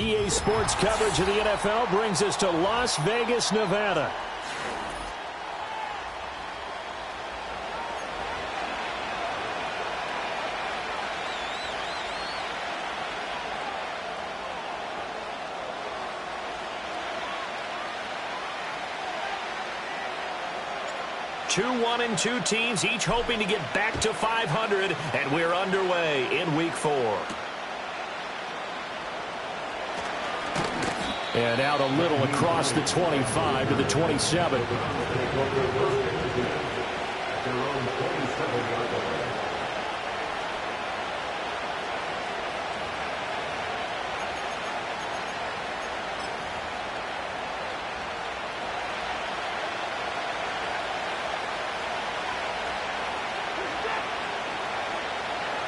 EA Sports coverage of the NFL brings us to Las Vegas, Nevada. Two 1-2 teams, each hoping to get back to 500, and we're underway in Week 4. And out a little across the 25 to the 27.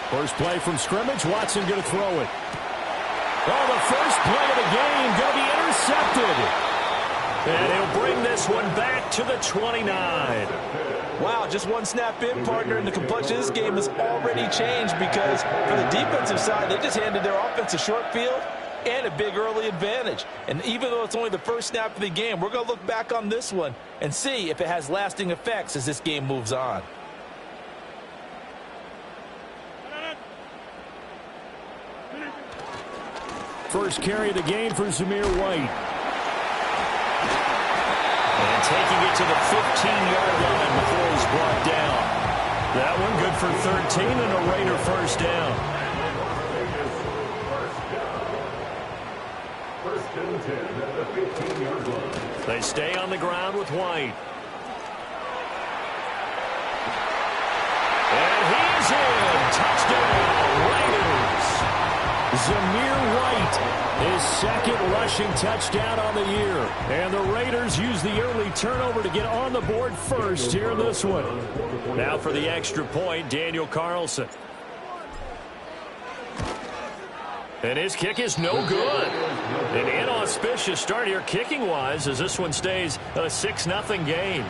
First play from scrimmage. Watson going to throw it. Oh, the first play of the game going to be intercepted. And he'll bring this one back to the 29. Wow, just one snap in, partner, and the complexion of this game has already changed because for the defensive side, they just handed their offense a short field and a big early advantage. And even though it's only the first snap of the game, we're going to look back on this one and see if it has lasting effects as this game moves on. First carry of the game for Zamir White. And taking it to the 15-yard line before he's brought down. That one good for 13 and a Raider first down. First and 10 at the 15-yard line. They stay on the ground with White. And he's in. Touchdown, Raiders. Zamir White, his second rushing touchdown on the year. And the Raiders use the early turnover to get on the board first here in this one. Now for the extra point, Daniel Carlson. And his kick is no good. An inauspicious start here kicking-wise as this one stays a 6-0 game.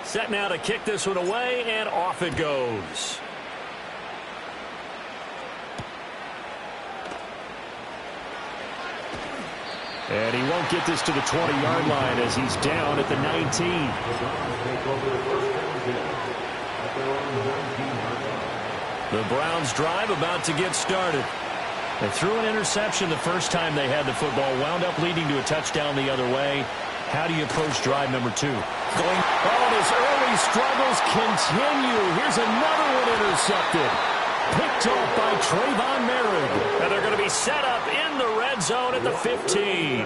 Set now to kick this one away, and off it goes. And he won't get this to the 20-yard line as he's down at the 19. The Browns drive about to get started. They threw an interception the first time they had the football, wound up leading to a touchdown the other way. How do you approach drive number 2? Oh, his early struggles continue. Here's another one intercepted. Picked off by Trayvon Merritt. And they're going to be set up in the red zone at the 15.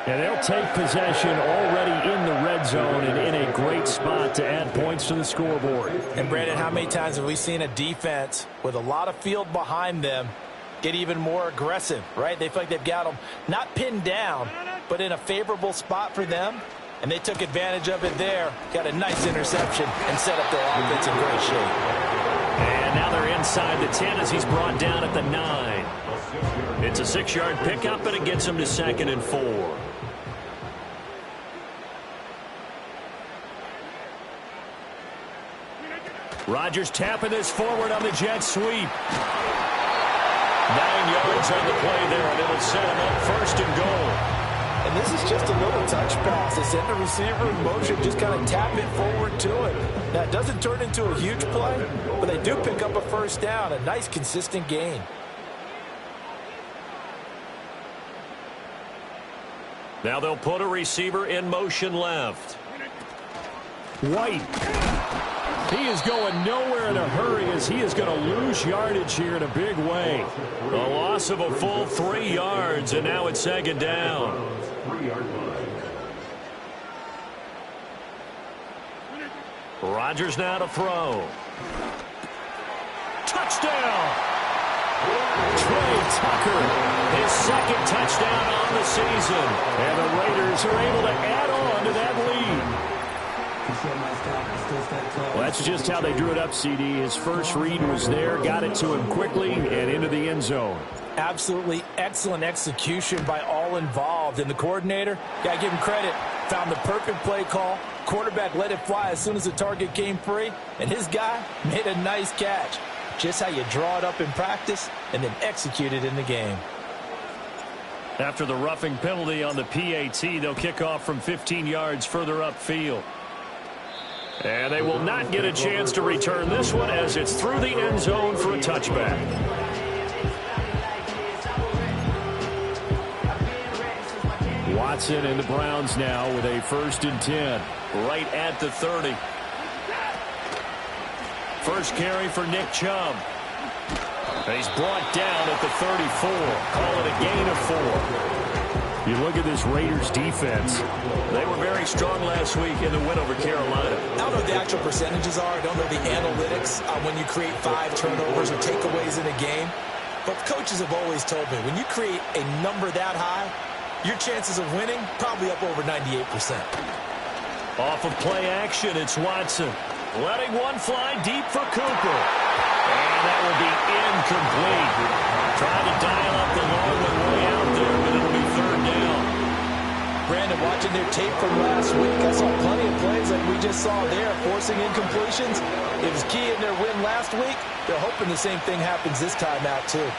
And they'll take possession already in the red zone and in a great spot to add points to the scoreboard. And, Brandon, how many times have we seen a defense with a lot of field behind them get even more aggressive, right? They feel like they've got them not pinned down, but in a favorable spot for them. And they took advantage of it there. Got a nice interception and set up their offense in great shape. And now they're inside the 10 as he's brought down at the 9. It's a 6-yard pickup, and it gets him to 2nd and 4. Rodgers tapping this forward on the jet sweep. 9 yards on the play there, and it'll set him up 1st and goal. And this is just a little touch pass. They send the receiver in motion, just kind of tap it forward to him. Now, it doesn't turn into a huge play, but they do pick up a first down. A nice, consistent gain. Now they'll put a receiver in motion left. White. He is going nowhere in a hurry as he is going to lose yardage here in a big way. A loss of a full 3 yards, and now it's 2nd down. Rodgers now to throw. Touchdown! Trey Tucker, his 2nd touchdown on the season. And the Raiders are able to add on to that lead. Well, that's just how they drew it up, CD. His first read was there, got it to him quickly, and into the end zone. Absolutely excellent execution by all involved. And the coordinator, got to give him credit, found the perfect play call. Quarterback let it fly as soon as the target came free, and his guy made a nice catch. Just how you draw it up in practice and then execute it in the game. After the roughing penalty on the PAT, they'll kick off from 15 yards further upfield. And they will not get a chance to return this one as it's through the end zone for a touchback. Watson and the Browns now with a 1st and 10. Right at the 30. First carry for Nick Chubb. He's brought down at the 34. Call it a gain of 4. You look at this Raiders defense. They were very strong last week in the win over Carolina. I don't know what the actual percentages are. I don't know the analytics when you create 5 turnovers or takeaways in a game. But coaches have always told me, when you create a number that high, your chances of winning probably up over 98%. Off of play action, it's Watson. Letting one fly deep for Cooper. And that will be incomplete. Trying to dial up the long one way out there, but it'll be 3rd down. Brandon, watching their tape from last week, I saw plenty of plays like we just saw there, forcing incompletions. It was key in their win last week. They're hoping the same thing happens this time out, too.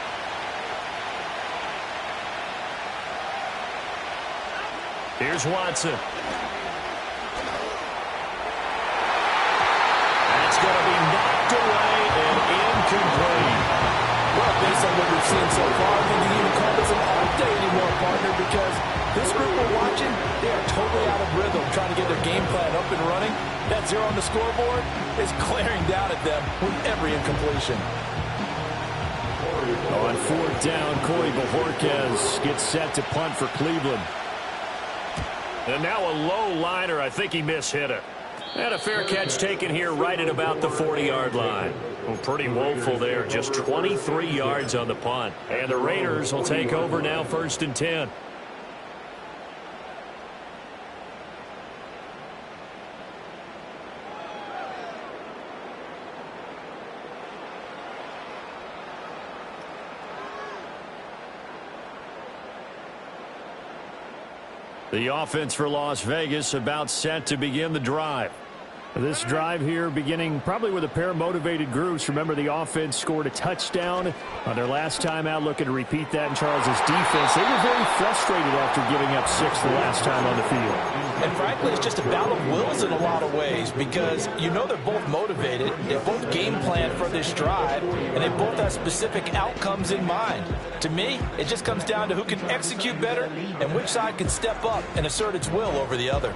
Here's Watson. That's going to be knocked away and incomplete. Well, based on what we've seen so far, I think you can even call this an off day anymore, partner, because this group we're watching, they are totally out of rhythm, trying to get their game plan up and running. That 0 on the scoreboard is glaring down at them with every incompletion. On 4th down, Corey Bojorquez gets set to punt for Cleveland. And now a low liner. I think he mishit it. And a fair catch taken here right at about the 40-yard line. Well, pretty woeful there. Just 23 yards on the punt. And the Raiders will take over now 1st and 10. The offense for Las Vegas about set to begin the drive. This drive here beginning probably with a pair of motivated groups. Remember, the offense scored a touchdown on their last time out, looking to repeat that in Charles's defense. They were very frustrated after giving up 6 the last time on the field. And frankly, it's just a battle of wills in a lot of ways, because you know they're both motivated, they both game plan for this drive, and they both have specific outcomes in mind. To me, it just comes down to who can execute better and which side can step up and assert its will over the other.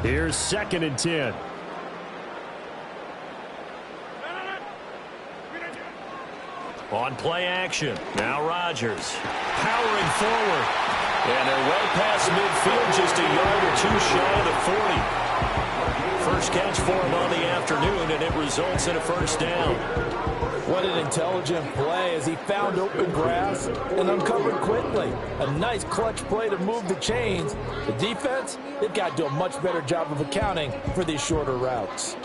Here's 2nd and 10. On play action, now Rodgers powering forward. And they're well past midfield, just a yard or 2 shy of the 40. First catch for him on the afternoon, and it results in a 1st down. What an intelligent play as he found open grass and uncovered quickly. A nice clutch play to move the chains. The defense, they've got to do a much better job of accounting for these shorter routes.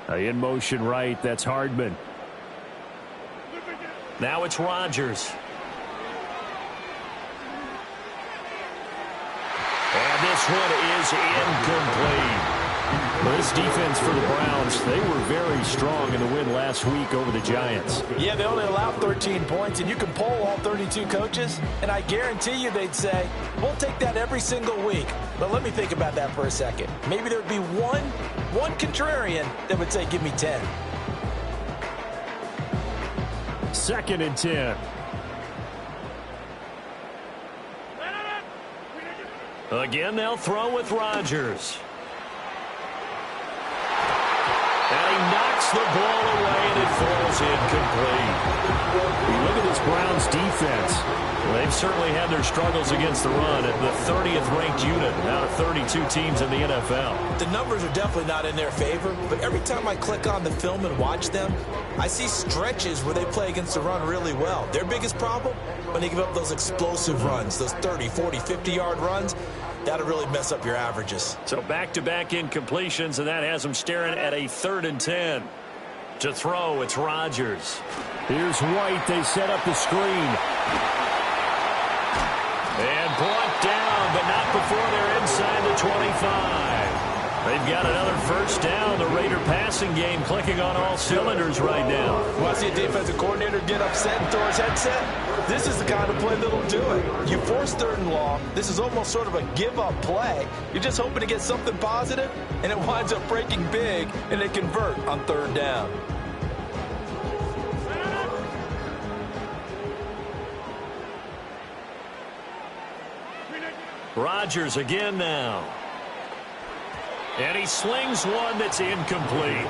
In motion right, that's Hardman. Now it's Rodgers. And this one is incomplete. Well, this defense for the Browns, they were very strong in the win last week over the Giants. Yeah, they only allowed 13 points, and you can poll all 32 coaches, and I guarantee you they'd say, we'll take that every single week. But let me think about that for a second. Maybe there would be one contrarian that would say, give me 10. 2nd and 10. Again, they'll throw with Rodgers. And he knocks the ball away, and it falls incomplete. You look at this Browns defense. Well, they've certainly had their struggles against the run at the 30th ranked unit out of 32 teams in the NFL. The numbers are definitely not in their favor, but every time I click on the film and watch them, I see stretches where they play against the run really well. Their biggest problem, when they give up those explosive runs, those 30, 40, 50-yard runs, that'll really mess up your averages. So back-to-back incompletions, and that has them staring at a 3rd and 10. To throw, it's Rodgers. Here's White. They set up the screen. And brought down, but not before they're inside the 25. They've got another first down. The Raider passing game clicking on all cylinders right now. Want to see a defensive coordinator get upset and throw his headset? This is the kind of play that'll do it. You force 3rd and long. This is almost sort of a give-up play. You're just hoping to get something positive, and it winds up breaking big, and they convert on 3rd down. Rodgers again now. And he slings one that's incomplete.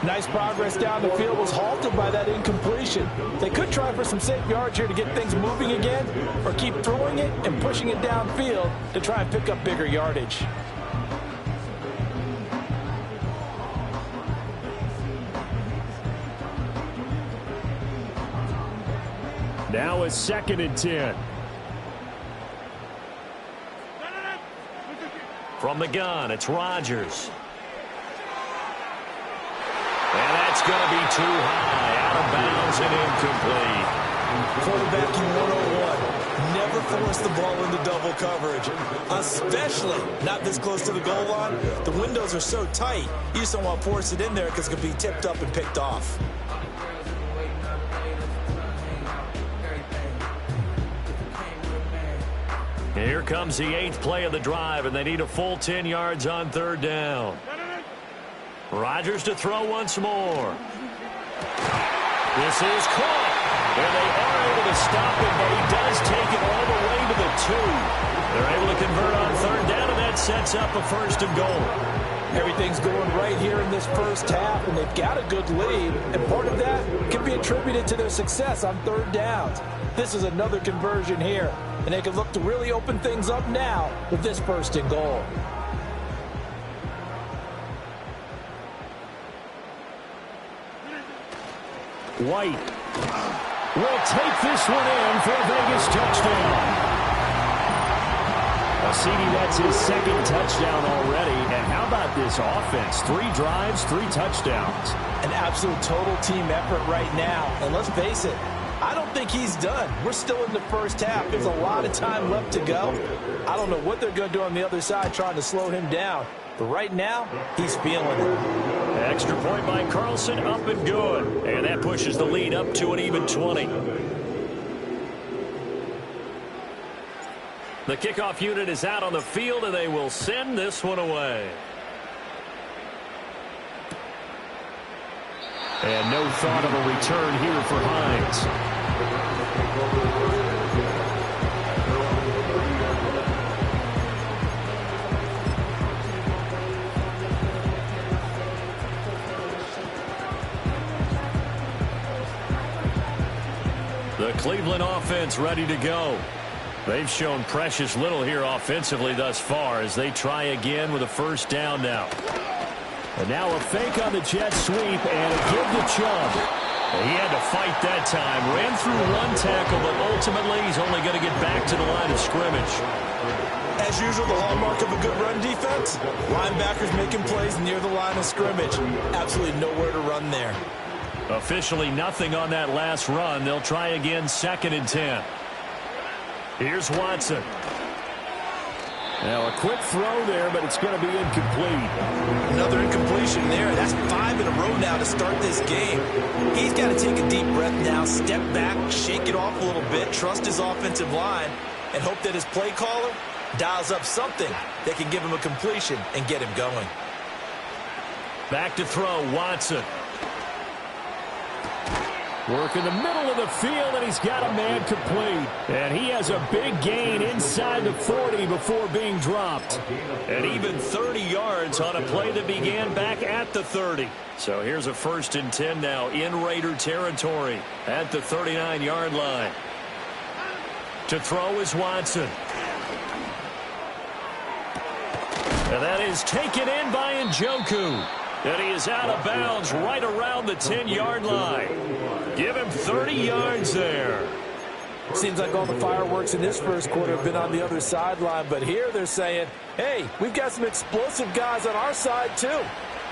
Nice progress down the field, was halted by that incompletion. They could try for some safe yards here to get things moving again, or keep throwing it and pushing it downfield to try and pick up bigger yardage. Now a 2nd and 10. From the gun, it's Rodgers. And that's going to be too high, out of bounds and incomplete. Quarterbacking 101. Never force the ball into double coverage, especially not this close to the goal line. The windows are so tight, you just don't want to force it in there because it can be tipped up and picked off. Here comes the 8th play of the drive, and they need a full 10 yards on 3rd down. Rodgers to throw once more. This is caught. And they are able to stop it, but he does take it all the way to the 2. They're able to convert on 3rd down, and that sets up a 1st and goal. Everything's going right here in this first half, and they've got a good lead. And part of that can be attributed to their success on 3rd downs. This is another conversion here, and they can look to really open things up now with this 1st and goal. White will take this one in for a Vegas touchdown. CD, that's his 2nd touchdown already. And how about this offense? 3 drives, 3 touchdowns. An absolute total team effort right now. And let's face it, I don't think he's done. We're still in the first half. There's a lot of time left to go. I don't know what they're going to do on the other side trying to slow him down. But right now, he's feeling it. Extra point by Carlson, up and good. And that pushes the lead up to an even 20. The kickoff unit is out on the field, and they will send this one away. And no thought of a return here for Hines. The Cleveland offense ready to go. They've shown precious little here offensively thus far as they try again with a 1st down now. And now a fake on the jet sweep and a give to Chubb. He had to fight that time. Ran through 1 tackle, but ultimately he's only going to get back to the line of scrimmage. As usual, the hallmark of a good run defense, linebackers making plays near the line of scrimmage. Absolutely nowhere to run there. Officially nothing on that last run. They'll try again 2nd and 10. Here's Watson. Now a quick throw there, but it's going to be incomplete. Another incompletion there. That's 5 in a row now to start this game. He's got to take a deep breath now, step back, shake it off a little bit, trust his offensive line, and hope that his play caller dials up something that can give him a completion and get him going. Back to throw, Watson. Work in the middle of the field, and he's got a man complete. And he has a big gain inside the 40 before being dropped. And even 30 yards on a play that began back at the 30. So here's a 1st and 10 now in Raider territory at the 39-yard line. To throw is Watson. And that is taken in by Njoku. And he is out of bounds right around the 10-yard line. Give him 30 yards there. Seems like all the fireworks in this first quarter have been on the other sideline, but here they're saying, hey, we've got some explosive guys on our side too.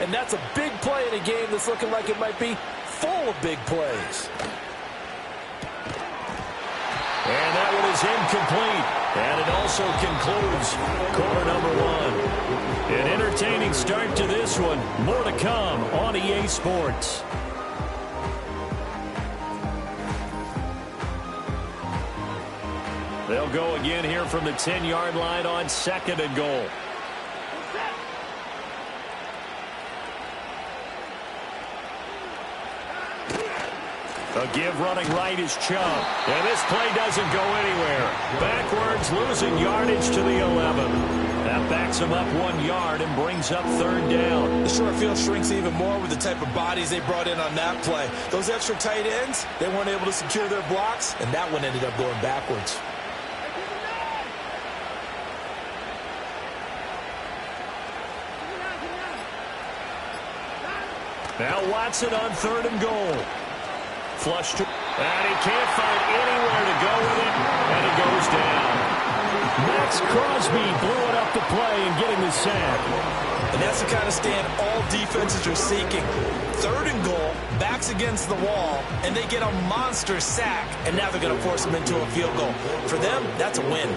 And that's a big play in a game that's looking like it might be full of big plays. And that one is incomplete. And it also concludes quarter number 1. An entertaining start to this one. More to come on EA Sports. They'll go again here from the 10-yard line on 2nd and goal. A give running right is Chubb. And this play doesn't go anywhere. Backwards, losing yardage to the 11. That backs him up 1 yard and brings up 3rd down. The short field shrinks even more with the type of bodies they brought in on that play. Those extra tight ends, they weren't able to secure their blocks, and that one ended up going backwards. Now Watson on 3rd and goal. Flush to, and he can't find anywhere to go with it, and it goes down. Max Crosby blew it up the play and getting the sack. And that's the kind of stand all defenses are seeking. 3rd and goal, backs against the wall, and they get a monster sack, and now they're going to force them into a field goal. For them, that's a win.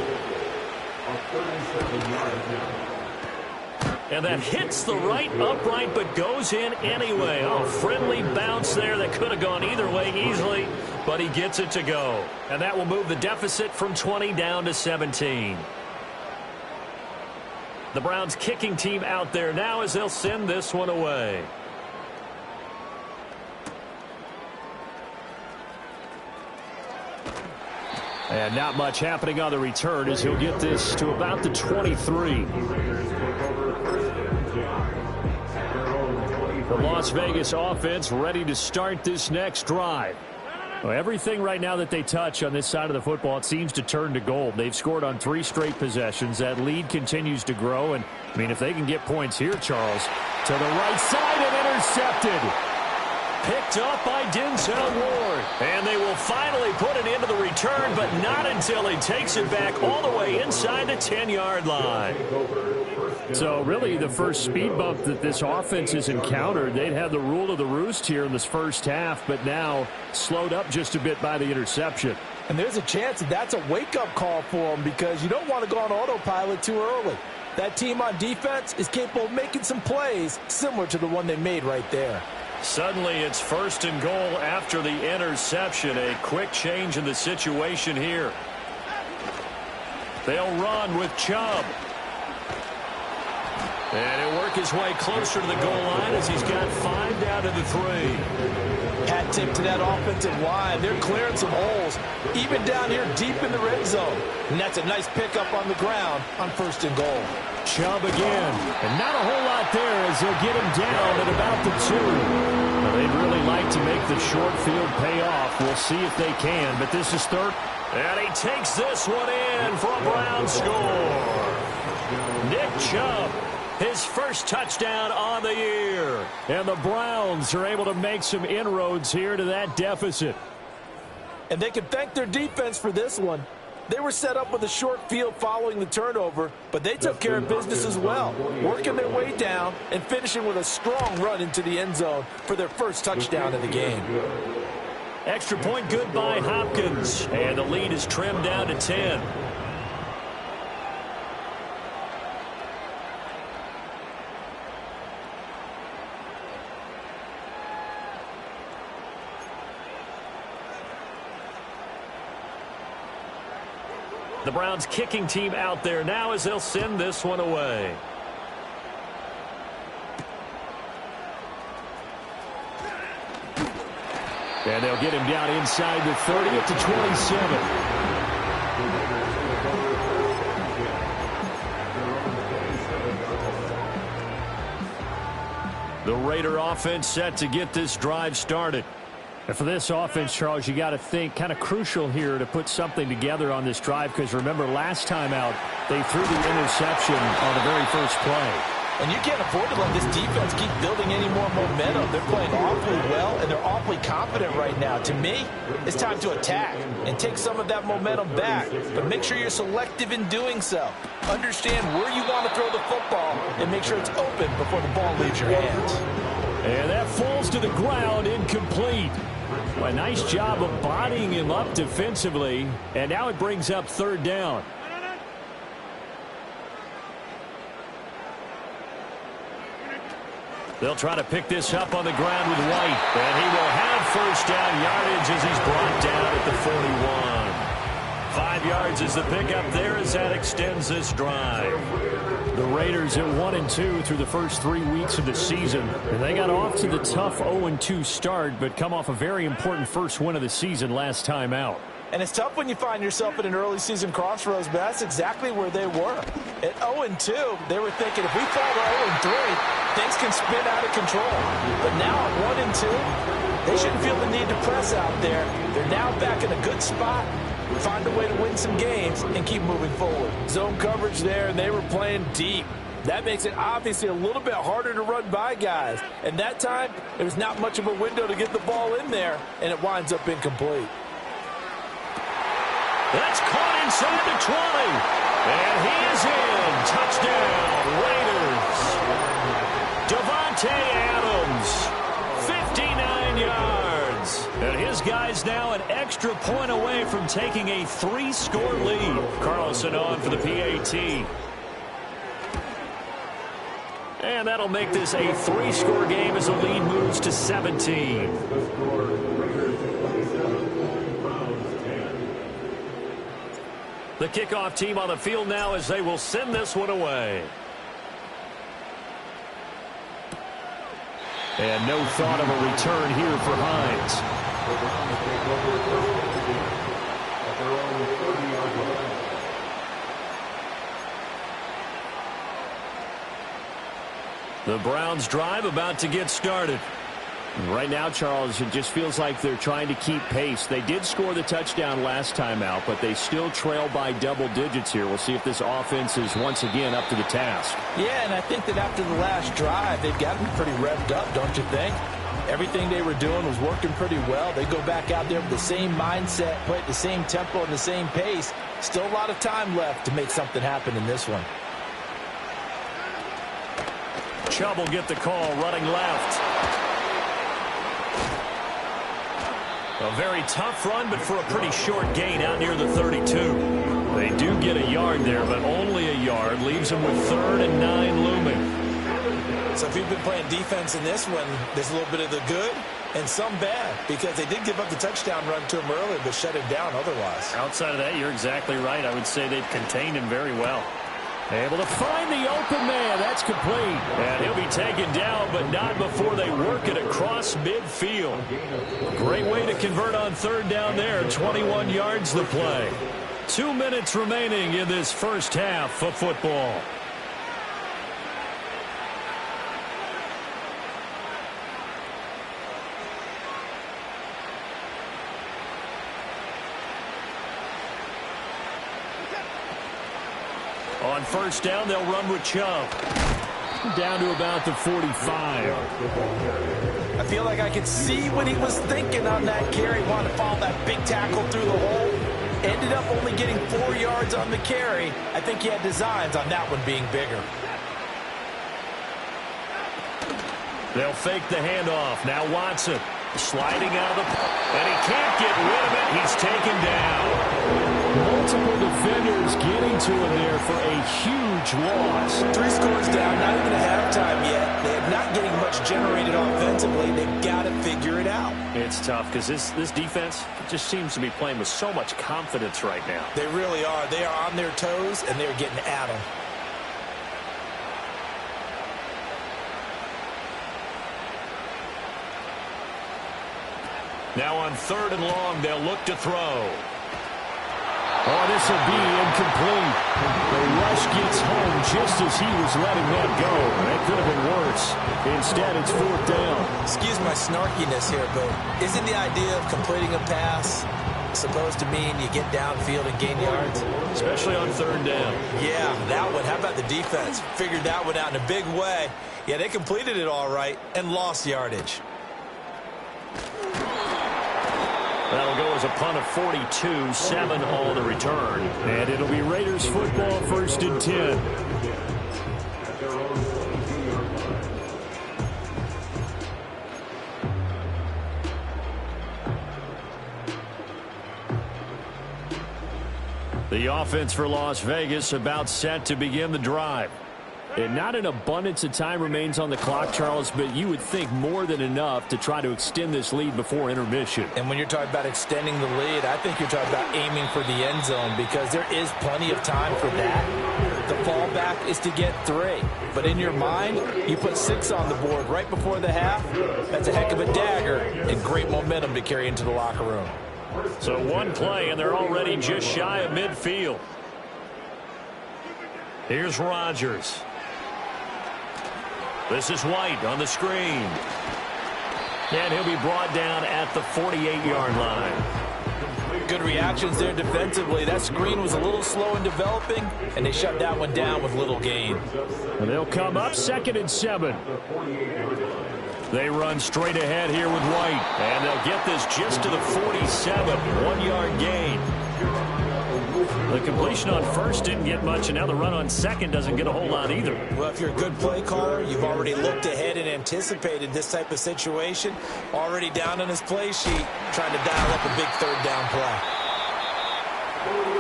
And that hits the right upright but goes in anyway. Oh, friendly bounce there that could have gone either way easily, but he gets it to go. And that will move the deficit from 20 down to 17. The Browns kicking team out there now as they'll send this one away. And not much happening on the return as he'll get this to about the 23. The Las Vegas offense ready to start this next drive. Well, everything right now that they touch on this side of the football, it seems to turn to gold. They've scored on 3 straight possessions. That lead continues to grow. And, I mean, if they can get points here, Charles, to the right side and intercepted. Picked up by Denzel Ward. And they will finally put it into the return, but not until he takes it back all the way inside the 10-yard line. So really the first speed bump that this offense has encountered, they'd have the rule of the roost here in this first half, but now slowed up just a bit by the interception. And there's a chance that that's a wake-up call for them because you don't want to go on autopilot too early. That team on defense is capable of making some plays similar to the one they made right there. Suddenly it's 1st and goal after the interception. A quick change in the situation here. They'll run with Chubb. And he'll work his way closer to the goal line as he's got 5 down to the 3. Hat tip to that offensive line. They're clearing some holes, even down here deep in the red zone. And that's a nice pickup on the ground on 1st and goal. Chubb again. And not a whole lot there as they'll get him down at about the 2. Well, they'd really like to make the short field pay off. We'll see if they can, but this is 3rd. And he takes this one in for a Brown score. Nick Chubb, his first touchdown on the year. And the Browns are able to make some inroads here to that deficit. And they can thank their defense for this one. They were set up with a short field following the turnover, but they took care of business as well, working their way down and finishing with a strong run into the end zone for their first touchdown of the game. Extra point good by Hopkins, and the lead is trimmed down to 10. The Browns kicking team out there now as they'll send this one away. And they'll get him down inside the 30 at the 27. The Raider offense set to get this drive started. And for this offense, Charles, you got to think kind of crucial here to put something together on this drive, because remember last time out they threw the interception on the very first play. And you can't afford to let this defense keep building any more momentum. They're playing awfully well, and they're awfully confident right now. To me, it's time to attack and take some of that momentum back. But make sure you're selective in doing so. Understand where you want to throw the football and make sure it's open before the ball leaves your hands. And that falls to the ground, incomplete. A nice job of bodying him up defensively. And now it brings up third down. They'll try to pick this up on the ground with White. And he will have first down yardage as he's brought down at the 41. 5 yards is the pickup there as that extends this drive. The Raiders at 1-2 through the first 3 weeks of the season. And they got off to the tough 0-2 start, but come off a very important first win of the season last time out. And it's tough when you find yourself at an early season crossroads, but that's exactly where they were. At 0-2, they were thinking if we fall to 0-3, things can spin out of control. But now at 1-2, they shouldn't feel the need to press out there. They're now back in a good spot. Find a way to win some games and keep moving forward. Zone coverage there, and they were playing deep. That makes it obviously a little bit harder to run by guys. And that time, there was not much of a window to get the ball in there, and it winds up incomplete. That's caught inside the 20. And he is in. Touchdown, Raiders. Davante Adams, 59 yards. And his guy's now an extra point away from taking a 3-score lead. Carlson on for the PAT. And that'll make this a 3-score game as the lead moves to 17. The kickoff team on the field now as they will send this one away. And no thought of a return here for Hines. The Browns drive about to get started. Right now, Charles, it just feels like they're trying to keep pace. They did score the touchdown last time out, but they still trail by double digits here. We'll see if this offense is once again up to the task. Yeah, and I think that after the last drive, they've gotten pretty revved up, don't you think? Everything they were doing was working pretty well. They go back out there with the same mindset, play at the same tempo and the same pace. Still a lot of time left to make something happen in this one. Chubb will get the call running left. A very tough run, but for a pretty short gain out near the 32. They do get a yard there, but only a yard. Leaves them with 3rd and 9 looming. So if you've been playing defense in this one, there's a little bit of the good and some bad, because they did give up the touchdown run to him earlier, but shut him down otherwise. Outside of that, you're exactly right. I would say they've contained him very well. Able to find the open man. That's complete. And he'll be taken down, but not before they work it across midfield. Great way to convert on 3rd down there. 21 yards the play. 2 minutes remaining in this first half of football. On 1st down, they'll run with Chubb. Down to about the 45. I feel like I could see what he was thinking on that carry. Wanted to follow that big tackle through the hole. Ended up only getting 4 yards on the carry. I think he had designs on that one being bigger. They'll fake the handoff. Now Watson sliding out of the... And he can't get rid of it. He's taken down. Multiple defenders getting to him there for a huge loss. 3 scores down, not even at halftime yet. They're not getting much generated offensively. They've got to figure it out. It's tough because this defense just seems to be playing with so much confidence right now. They really are. They are on their toes, and they're getting at them. Now on 3rd and long, they'll look to throw. Oh, this will be incomplete. The rush gets home just as he was letting that go. That could have been worse. Instead, it's 4th down. Excuse my snarkiness here, but isn't the idea of completing a pass supposed to mean you get downfield and gain yards? Especially on 3rd down. Yeah, that one. How about the defense? Figured that one out in a big way. Yeah, they completed it all right and lost yardage. That'll go as a punt of 42, 7 on the return. And it'll be Raiders football, 1st and 10. The offense for Las Vegas about set to begin the drive. And not an abundance of time remains on the clock, Charles, but you would think more than enough to try to extend this lead before intermission. And when you're talking about extending the lead, I think you're talking about aiming for the end zone because there is plenty of time for that. The fallback is to get 3. But in your mind, you put 6 on the board right before the half. That's a heck of a dagger and great momentum to carry into the locker room. So one play, and they're already just shy of midfield. Here's Rodgers. This is White on the screen. And he'll be brought down at the 48-yard line. Good reactions there defensively. That screen was a little slow in developing, and they shut that one down with little gain. And they'll come up 2nd and 7. They run straight ahead here with White. And they'll get this just to the 47. 1-yard gain. The completion on 1st didn't get much, and now the run on 2nd doesn't get a whole lot either. Well, if you're a good play caller, you've already looked ahead and anticipated this type of situation. Already down on his play sheet, trying to dial up a big 3rd down play.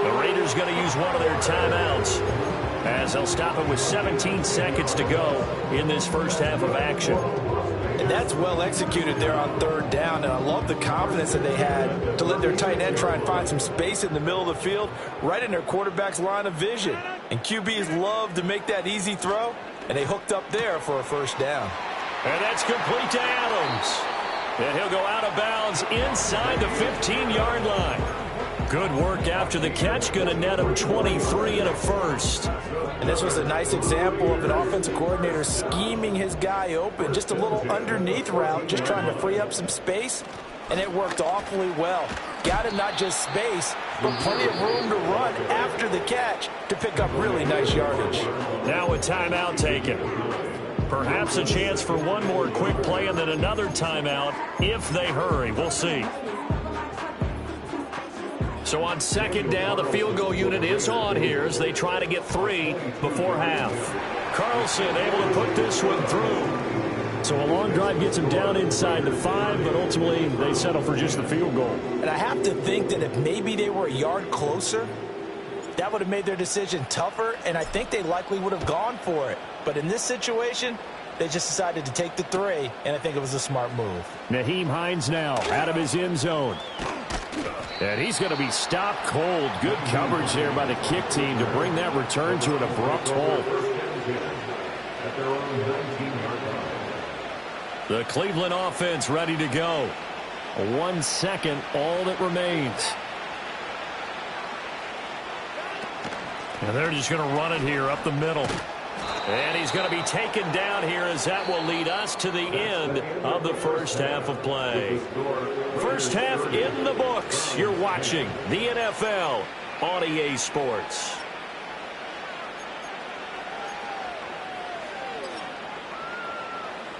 The Raiders going to use one of their timeouts as they'll stop it with 17 seconds to go in this first half of action. And that's well executed there on 3rd down, and I love the confidence that they had to let their tight end try and find some space in the middle of the field, right in their quarterback's line of vision. And QBs love to make that easy throw, and they hooked up there for a 1st down. And that's complete to Adams. And he'll go out of bounds inside the 15-yard line. Good work after the catch, going to net him 23 and a 1st. And this was a nice example of an offensive coordinator scheming his guy open. Just a little underneath route, just trying to free up some space. And it worked awfully well. Got him not just space, but plenty of room to run after the catch to pick up really nice yardage. Now a timeout taken. Perhaps a chance for one more quick play and then another timeout if they hurry. We'll see. So on 2nd down, the field goal unit is on here as they try to get 3 before half. Carlson able to put this one through. So a long drive gets them down inside the 5, but ultimately they settle for just the field goal. And I have to think that if maybe they were a yard closer, that would have made their decision tougher, and I think they likely would have gone for it. But in this situation, they just decided to take the 3, and I think it was a smart move. Nyheim Hines now out of his end zone. And he's going to be stopped cold. Good coverage there by the kick team to bring that return to an abrupt halt. The Cleveland offense ready to go. 1 second, all that remains. And they're just going to run it here up the middle. And he's going to be taken down here as that will lead us to the end of the first half of play. First half in the books. You're watching the NFL on EA Sports.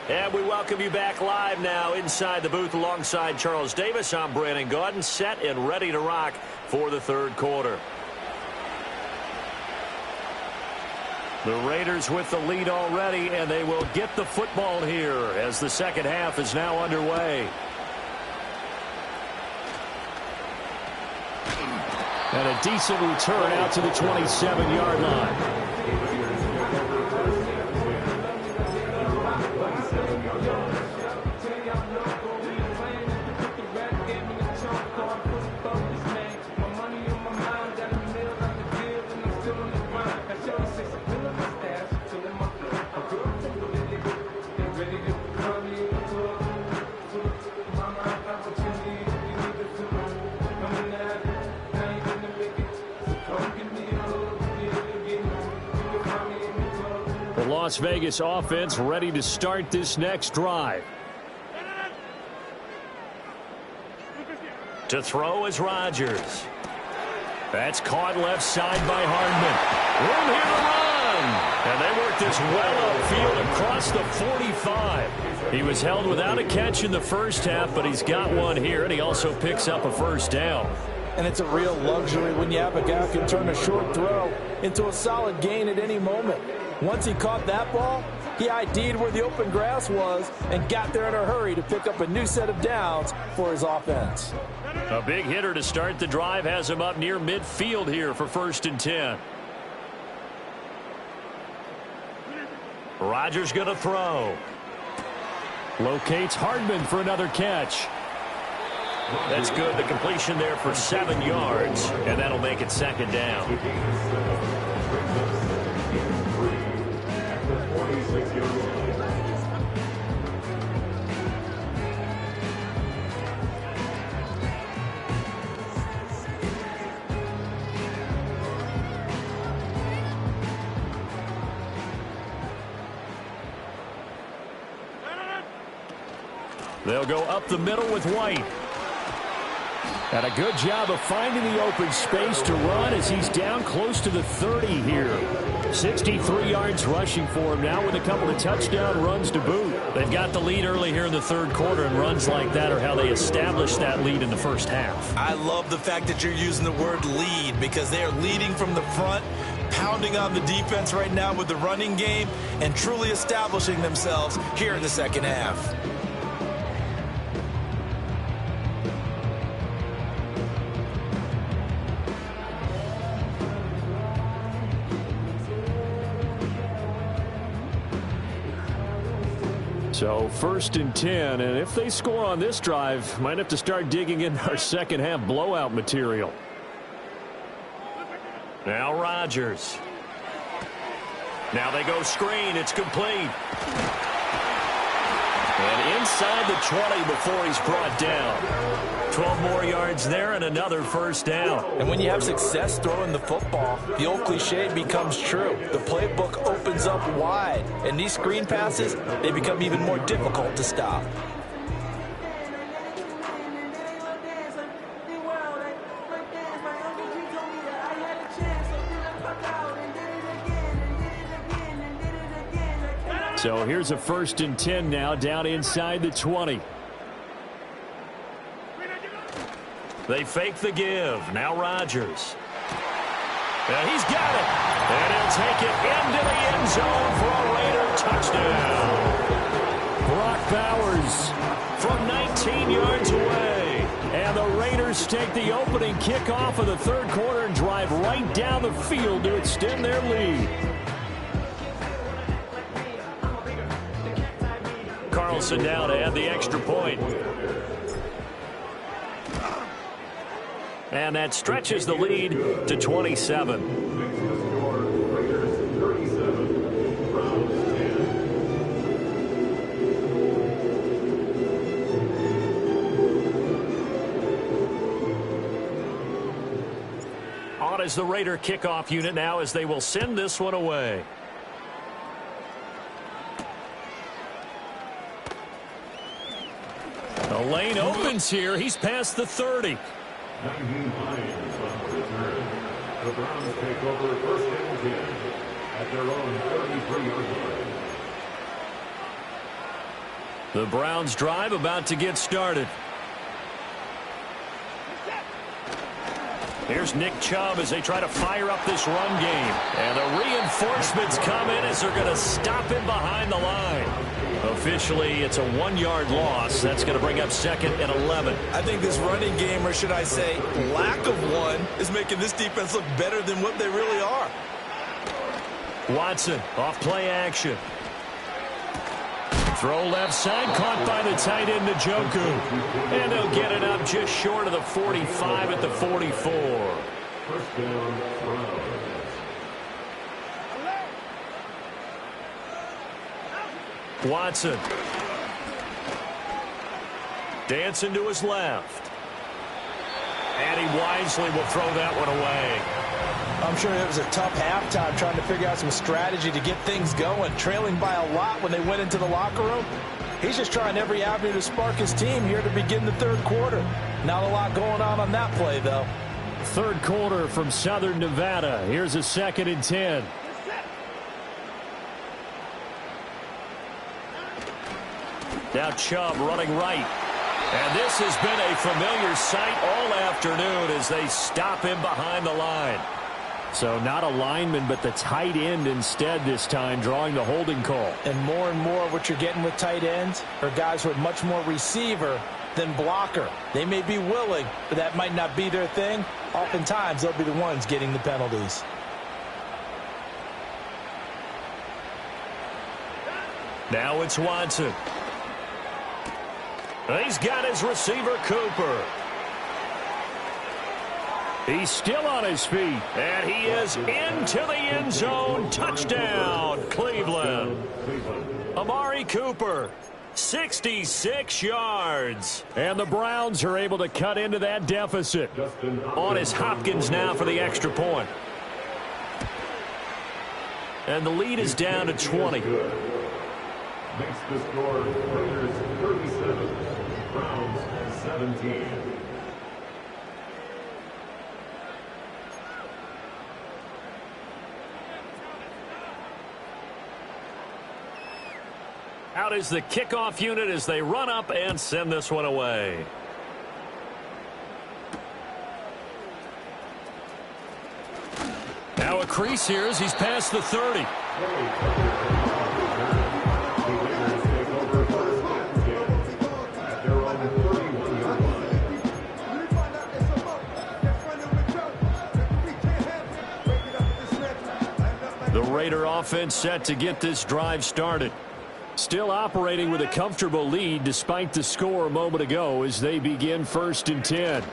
And we welcome you back live now inside the booth alongside Charles Davis. I'm Brandon Gaudin, set and ready to rock for the 3rd quarter. The Raiders with the lead already, and they will get the football here as the second half is now underway. And a decent return out to the 27-yard line. Las Vegas offense ready to start this next drive. To throw is Rodgers. That's caught left side by Hardman. Room here to run. And they work this well upfield across the 45. He was held without a catch in the first half, but he's got one here, and he also picks up a first down. And it's a real luxury when you have a guy who can turn a short throw into a solid gain at any moment. Once he caught that ball, he ID'd where the open grass was and got there in a hurry to pick up a new set of downs for his offense. A big hitter to start the drive has him up near midfield here for 1st and 10. Rodgers going to throw. Locates Hardman for another catch. That's good. The completion there for 7 yards, and that'll make it 2nd down. They'll go up the middle with White. And a good job of finding the open space to run as he's down close to the 30 here. 63 yards rushing for him now with a couple of touchdown runs to boot. They've got the lead early here in the 3rd quarter, and runs like that are how they established that lead in the first half. I love the fact that you're using the word lead because they are leading from the front, pounding on the defense right now with the running game, and truly establishing themselves here in the 2nd half. So 1st and 10, and if they score on this drive, might have to start digging in our 2nd half blowout material. Now Rodgers. Now they go screen. It's complete. And inside the 20 before he's brought down. 12 more yards there and another 1st down. And when you have success throwing the football, the old cliche becomes true. The playbook opens up wide, and these screen passes, they become even more difficult to stop. So here's a 1st and 10 now down inside the 20. They fake the give. Now Rodgers. And he's got it. And he'll take it into the end zone for a Raider touchdown. Brock Bowers from 19 yards away. And the Raiders take the opening kickoff of the 3rd quarter and drive right down the field to extend their lead. Carlson now to add the extra point. And that stretches the lead to 27. On is the Raider kickoff unit now as they will send this one away. The lane opens here. He's past the 30. The Browns take over 1st and 10 at their own 33-yard line. The Browns drive about to get started. Here's Nick Chubb as they try to fire up this run game. And the reinforcements come in as they're going to stop him behind the line. Officially, it's a 1-yard loss. That's going to bring up 2nd and 11. I think this running game, or should I say lack of one, is making this defense look better than what they really are. Watson off play action. Throw left side, caught by the tight end Njoku. And they'll get it up just short of the 45 at the 44. 1st down, Browns. Watson. Dancing to his left. And he wisely will throw that one away. I'm sure it was a tough halftime trying to figure out some strategy to get things going, trailing by a lot when they went into the locker room. He's just trying every avenue to spark his team here to begin the third quarter. Not a lot going on that play, though. Third quarter from Southern Nevada. Here's a 2nd and 10. Now Chubb running right. And this has been a familiar sight all afternoon as they stop him behind the line. So not a lineman, but the tight end instead this time, drawing the holding call. And more what you're getting with tight ends are guys who are much more receiver than blocker. They may be willing, but that might not be their thing. Oftentimes, they'll be the ones getting the penalties. Now it's Watson. He's got his receiver, Cooper. He's still on his feet, and he is into the end zone. Touchdown, Cleveland. Amari Cooper, 66 yards. And the Browns are able to cut into that deficit. On is Hopkins now for the extra point. And the lead is down to 20. Makes the score Raiders 37, Browns 17. Out is the kickoff unit as they run up and send this one away. Now a crease here as he's past the 30. The Raider offense set to get this drive started. Still operating with a comfortable lead despite the score a moment ago as they begin 1st and 10.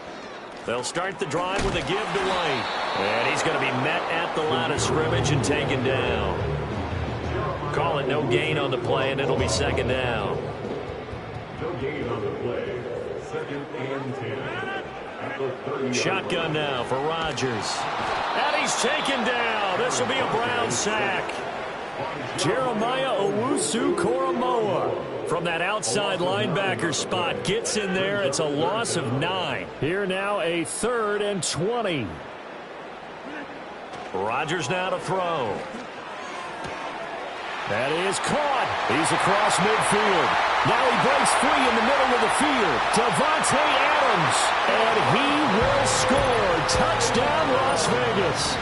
They'll start the drive with a give to White. And he's going to be met at the line of scrimmage and taken down. Call it no gain on the play, and it'll be 2nd down. No gain on the play. 2nd and 10. At the 30. Shotgun now for Rodgers. And he's taken down. This will be a Brown sack. Jeremiah Owusu-Koramoah from that outside linebacker spot gets in there. It's a loss of 9. Here now a 3rd and 20. Rodgers now to throw. That is caught. He's across midfield. Now he breaks free in the middle of the field. Davante Adams. And he will score. Touchdown, Las Vegas.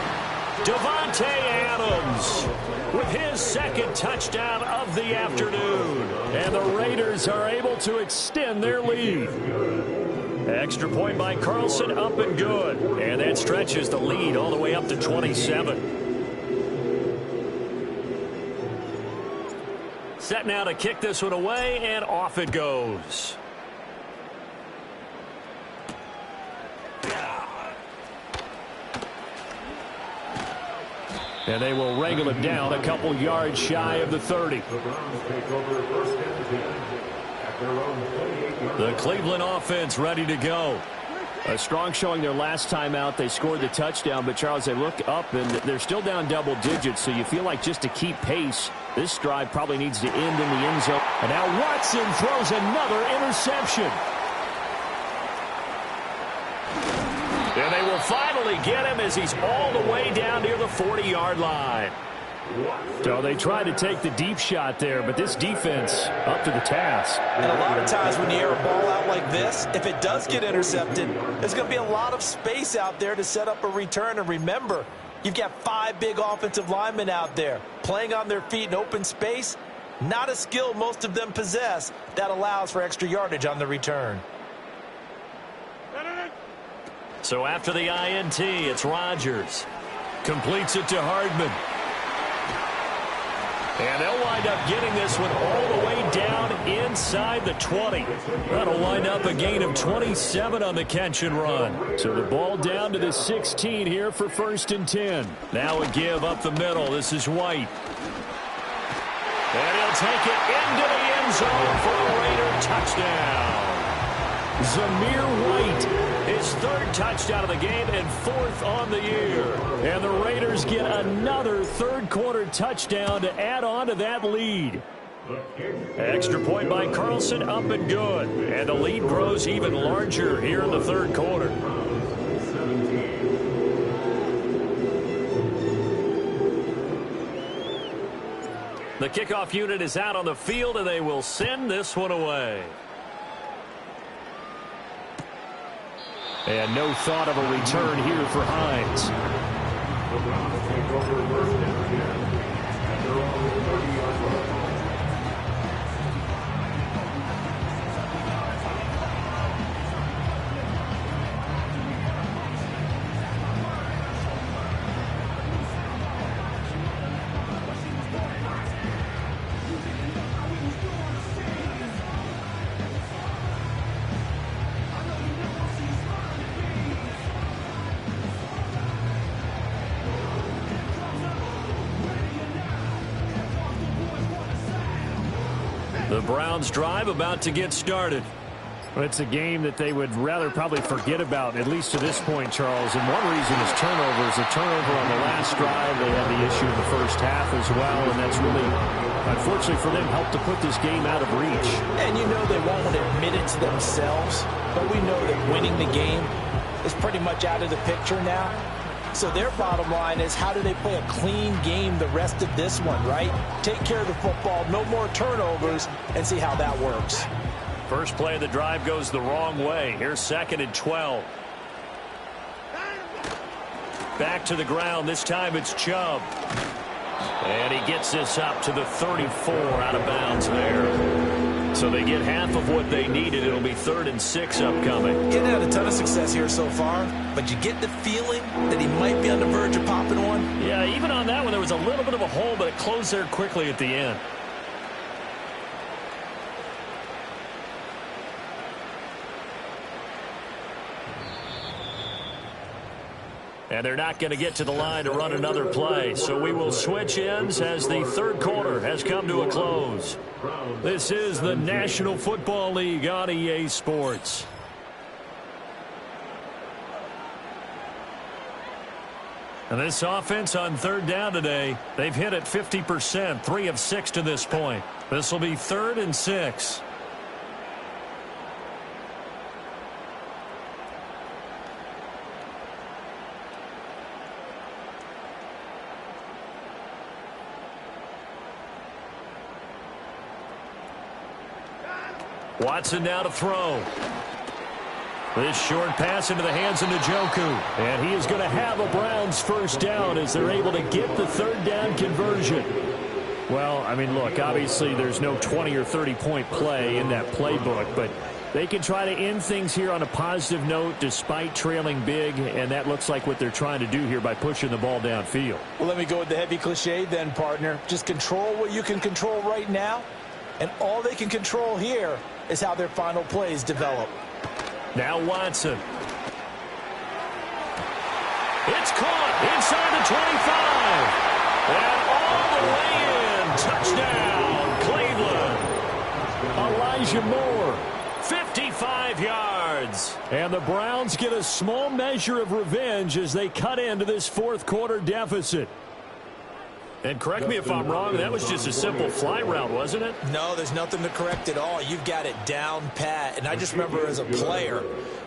Davante Adams with his 2nd touchdown of the afternoon. And the Raiders are able to extend their lead. Extra point by Carlson, up and good. And that stretches the lead all the way up to 27. Set now to kick this one away, and off it goes. And they will wrangle it down a couple yards shy of the 30. The Browns take over 1st and 10 at their own 28-yard line. The Cleveland offense ready to go. A strong showing their last time out. They scored the touchdown, but Charles, they look up and they're still down double digits, so you feel like just to keep pace, this drive probably needs to end in the end zone. And now Watson throws another interception. And they will finally get him as he's all the way down near the 40-yard line. So they tried to take the deep shot there, but this defense up to the task. And a lot of times when you air a ball out like this, if it does get intercepted, there's going to be a lot of space out there to set up a return. And remember, you've got 5 big offensive linemen out there playing on their feet in open space. Not a skill most of them possess that allows for extra yardage on the return. So after the INT, it's Rodgers. Completes it to Hardman. And they'll wind up getting this one all the way down inside the 20. That'll wind up a gain of 27 on the catch and run. So the ball down to the 16 here for 1st and 10. Now a give up the middle. This is White. And he'll take it into the end zone for a Raider touchdown. Zamir White, his third touchdown of the game and fourth on the year. And the Raiders get another third-quarter touchdown to add on to that lead. Extra point by Carlson, up and good. And the lead grows even larger here in the third quarter. The kickoff unit is out on the field, and they will send this one away. And no thought of a return here for Hines. The Browns take over first and 10 at their own 30-yard line. The Browns drive about to get started. Well, it's a game that they would rather probably forget about, at least to this point, Charles. And one reason is turnovers. A turnover on the last drive. They had the issue in the first half as well, and that's really, unfortunately for them, helped to put this game out of reach. And you know they won't admit it to themselves, but we know that winning the game is pretty much out of the picture now. So their bottom line is, how do they play a clean game the rest of this one, right? Take care of the football, no more turnovers, and see how that works. First play of the drive goes the wrong way. Here's 2nd and 12. Back to the ground. This time it's Chubb. And he gets this up to the 34, out of bounds there. So they get half of what they needed. It'll be 3rd and 6 upcoming. Getting had a ton of success here so far, but you get the feeling that he might be on the verge of popping one. Yeah, even on that one, there was a little bit of a hole, but it closed there quickly at the end. And they're not going to get to the line to run another play. So we will switch ends as the third quarter has come to a close. This is the National Football League on EA Sports. And this offense on third down today, they've hit it 50%, 3 of 6 to this point. This will be 3rd and 6. Watson now to throw. This short pass into the hands of Njoku. And he is going to have a Browns first down as they're able to get the third down conversion. Well, I mean, look, obviously there's no 20 or 30-point play in that playbook, but they can try to end things here on a positive note despite trailing big, and that looks like what they're trying to do here by pushing the ball downfield. Well, let me go with the heavy cliche then, partner. Just control what you can control right now, and all they can control here is how their final plays develop. Now Watson. It's caught inside the 25. And all the way in. Touchdown, Cleveland. Elijah Moore, 55 yards. And the Browns get a small measure of revenge as they cut into this fourth quarter deficit. And correct me if I'm wrong, that was just a simple fly route, wasn't it? No, there's nothing to correct at all. You've got it down pat. And I just remember as a player,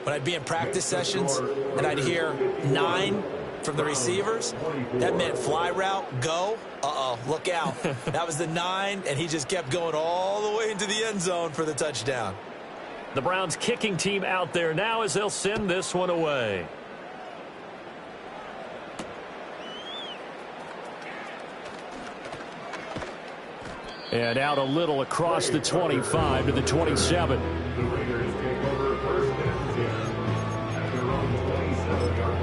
when I'd be in practice sessions and I'd hear 9 from the receivers, that meant fly route, go. Uh-oh, look out. That was the 9, and he just kept going all the way into the end zone for the touchdown. The Browns kicking team out there now as they'll send this one away. And out a little across the 25 to the 27. The Raiders take over first and 10 at their own 27-yard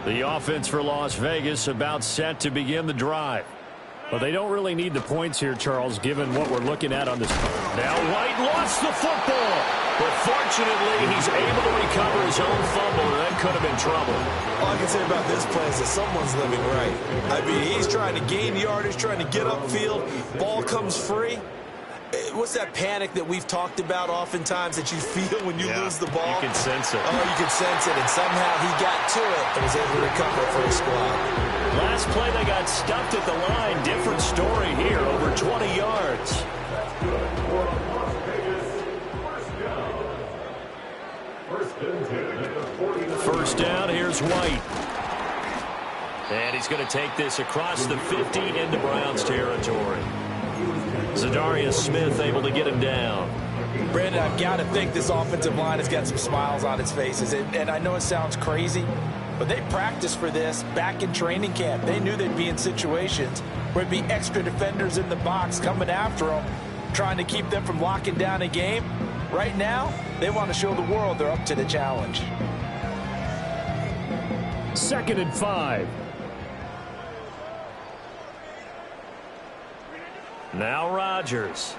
line. The offense for Las Vegas about set to begin the drive. Well, they don't really need the points here, Charles, given what we're looking at on this. Now White lost the football. But fortunately, he's able to recover his own fumble, and that could have been trouble. All I can say about this play is that someone's living right. I mean, he's trying to gain yardage, trying to get upfield. Ball comes free. What's that panic that we've talked about oftentimes that you feel when you lose the ball? You can sense it. Oh, you can sense it, and somehow he got to it and was able to recover for his squad. Last play, they got stuffed at the line. Different story here, over 20 yards. First down, here's White. And he's going to take this across the 50 into Browns territory. Zadarius Smith able to get him down. Brandon, I've got to think this offensive line has got some smiles on its faces. And I know it sounds crazy, but they practiced for this back in training camp. They knew they'd be in situations where there'd be extra defenders in the box coming after them, trying to keep them from locking down a game. Right now, they want to show the world they're up to the challenge. 2nd and 5. Now Rodgers.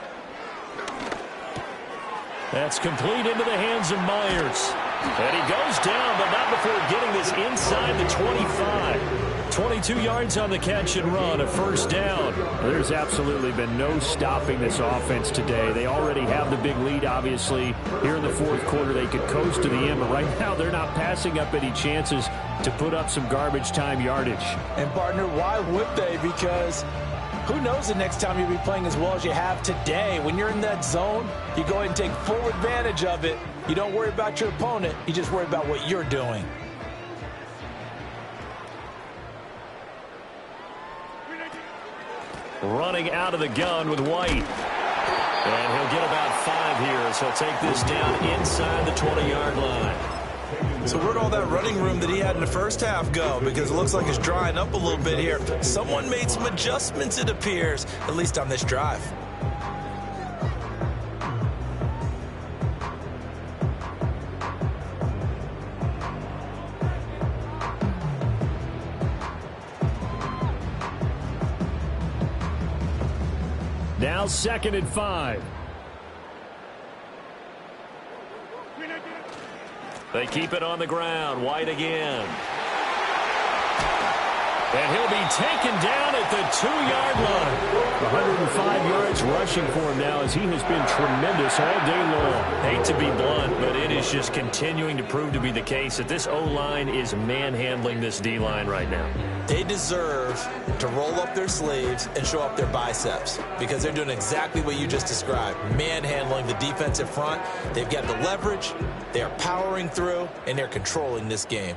That's complete into the hands of Myers. And he goes down, but not before getting this inside the 25. 22 yards on the catch and run, a first down. There's absolutely been no stopping this offense today. They already have the big lead, obviously. Here in the fourth quarter, they could coast to the end, but right now they're not passing up any chances to put up some garbage time yardage. And, partner, why would they? Because who knows the next time you'll be playing as well as you have today. When you're in that zone, you go ahead and take full advantage of it. You don't worry about your opponent. You just worry about what you're doing. Running out of the gun with White. And he'll get about 5 here, so he'll take this down inside the 20-yard line. So where'd all that running room that he had in the first half go? Because it looks like it's drying up a little bit here. Someone made some adjustments, it appears, at least on this drive. Now 2nd and 5. They keep it on the ground. White again. And he'll be taken down at the 2-yard line. 105 yards rushing for him now as he has been tremendous all day long. Hate to be blunt, but it is just continuing to prove to be the case that this O-line is manhandling this D-line right now. They deserve to roll up their sleeves and show up their biceps because they're doing exactly what you just described, manhandling the defensive front. They've got the leverage, they are powering through, and they're controlling this game.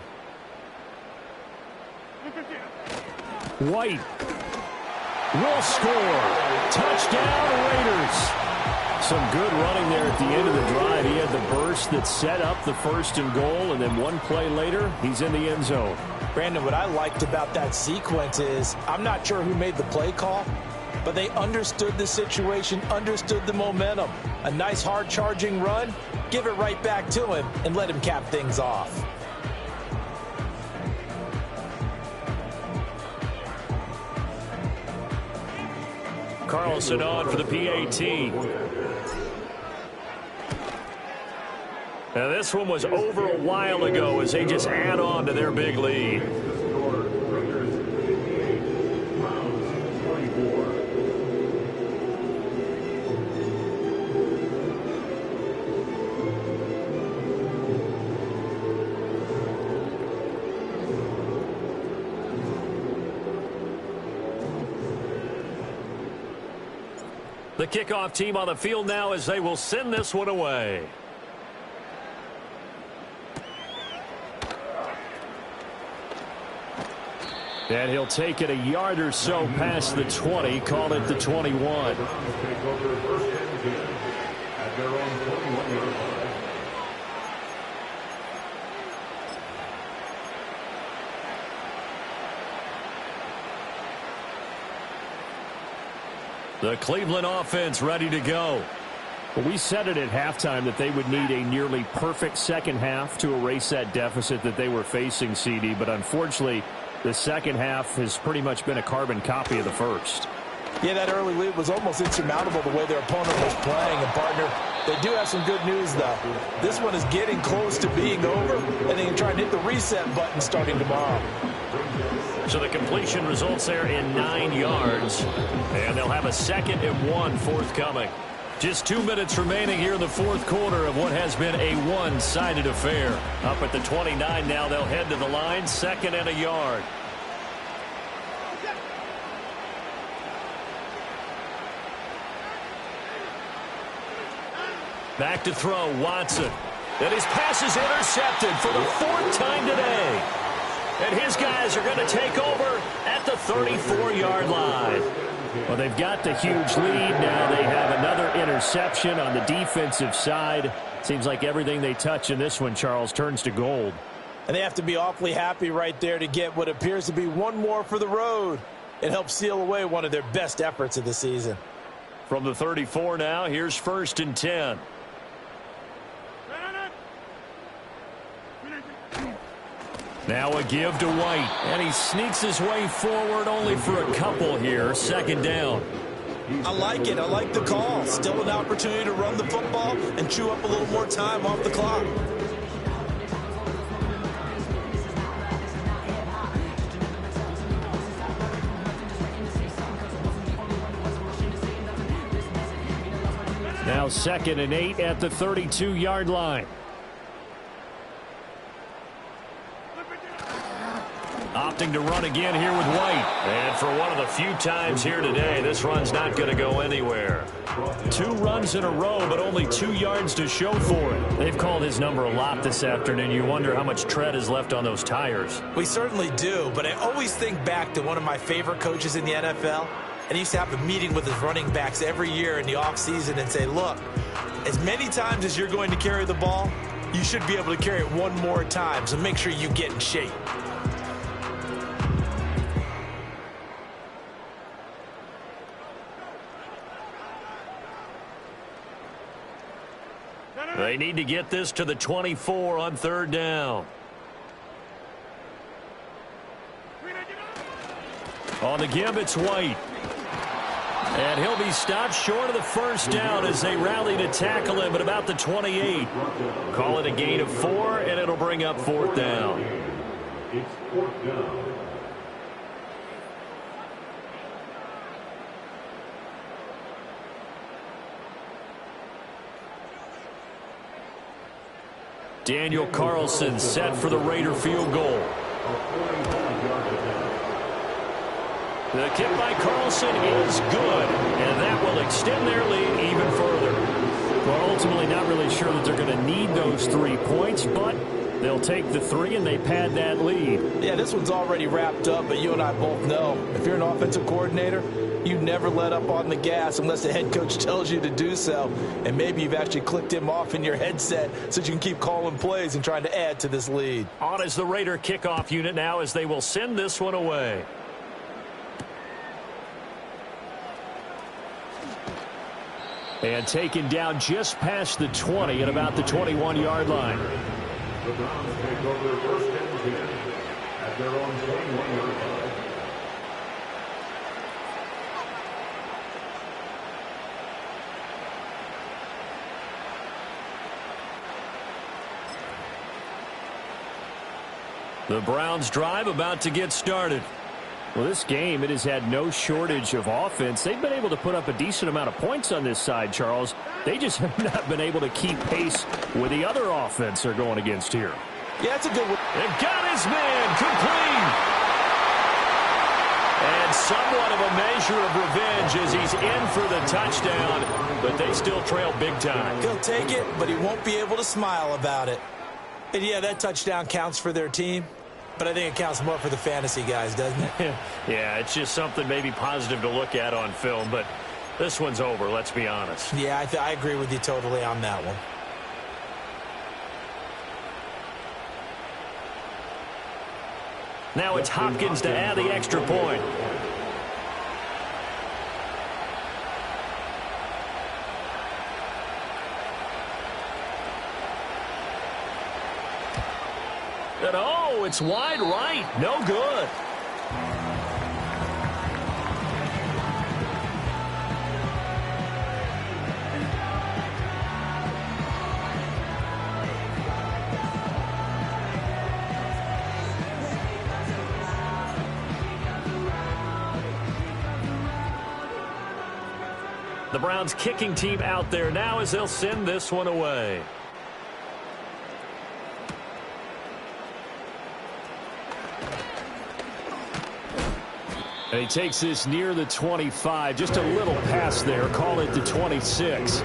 White will score. Touchdown, Raiders. Some good running there at the end of the drive. He had the burst that set up the 1st and goal, and then one play later, he's in the end zone. Brandon, what I liked about that sequence is I'm not sure who made the play call, but they understood the situation, understood the momentum. A nice hard-charging run, give it right back to him, and let him cap things off. Carlson on for the PAT. Now this one was over a while ago as they just add on to their big lead. The kickoff team on the field now as they will send this one away. And he'll take it a yard or so past the 20, call it the 21. The Cleveland offense ready to go. Well, we said it at halftime that they would need a nearly perfect second half to erase that deficit that they were facing, CD, but unfortunately, the second half has pretty much been a carbon copy of the first. Yeah, that early lead was almost insurmountable the way their opponent was playing. And, partner, They do have some good news, though. This one is getting close to being over, and they can try and hit the reset button starting tomorrow. So the completion results there in 9 yards, and they'll have a 2nd and 1 forthcoming. Just 2 minutes remaining here in the fourth quarter of what has been a one-sided affair. Up at the 29 now, they'll head to the line, 2nd and a yard. Back to throw, Watson. And his pass is intercepted for the 4th time today. And his guys are going to take over at the 34-yard line. Well, they've got the huge lead. Now they have another interception on the defensive side. Seems like everything they touch in this one, Charles, turns to gold. And they have to be awfully happy right there to get what appears to be one more for the road. It helps seal away one of their best efforts of the season. From the 34 now, here's 1st and 10. Now a give to White, and he sneaks his way forward only for a couple here. 2nd down. I like it. I like the call. Still an opportunity to run the football and chew up a little more time off the clock. Now 2nd and 8 at the 32-yard line. Opting to run again here with White. And for one of the few times here today, this run's not going to go anywhere. 2 runs in a row, but only 2 yards to show for it. They've called his number a lot this afternoon. You wonder how much tread is left on those tires. We certainly do, but I always think back to one of my favorite coaches in the NFL. And he used to have a meeting with his running backs every year in the offseason and say, look, as many times as you're going to carry the ball, you should be able to carry it one more time, so make sure you get in shape. They need to get this to the 24 on 3rd down. On the give, it's White. And he'll be stopped short of the 1st down as they rally to tackle him at about the 28. Call it a gain of 4, and it'll bring up 4th down. It's 4th down. Daniel Carlson set for the Raider field goal. The kick by Carlson is good, and that will extend their lead even further. Well, ultimately not really sure that they're going to need those 3 points, but they'll take the 3 and they pad that lead. Yeah, this one's already wrapped up, but you and I both know if you're an offensive coordinator, you never let up on the gas unless the head coach tells you to do so. And maybe you've actually clicked him off in your headset so you can keep calling plays and trying to add to this lead. On is the Raider kickoff unit now as they will send this one away. And taken down just past the 20 at about the 21-yard line. The Browns take over 1st and 10 at their own 21-yard line. The Browns drive about to get started. Well, this game, it has had no shortage of offense. They've been able to put up a decent amount of points on this side, Charles. They just have not been able to keep pace with the other offense they're going against here. Yeah, that's a good one. They've got his man complete. And somewhat of a measure of revenge as he's in for the touchdown, but they still trail big time. He'll take it, but he won't be able to smile about it. And yeah, that touchdown counts for their team, but I think it counts more for the fantasy guys, doesn't it? Yeah, it's just something maybe positive to look at on film, but this one's over, let's be honest. Yeah, I agree with you totally on that one. Now it's Hopkins to add the extra point. And oh, it's wide right. No good. The Browns kicking team out there now as they'll send this one away. And he takes this near the 25. Just a little pass there. Call it the 26.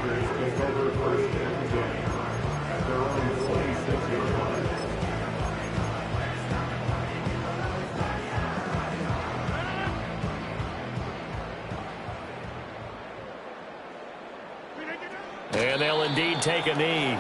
And they'll indeed take a knee.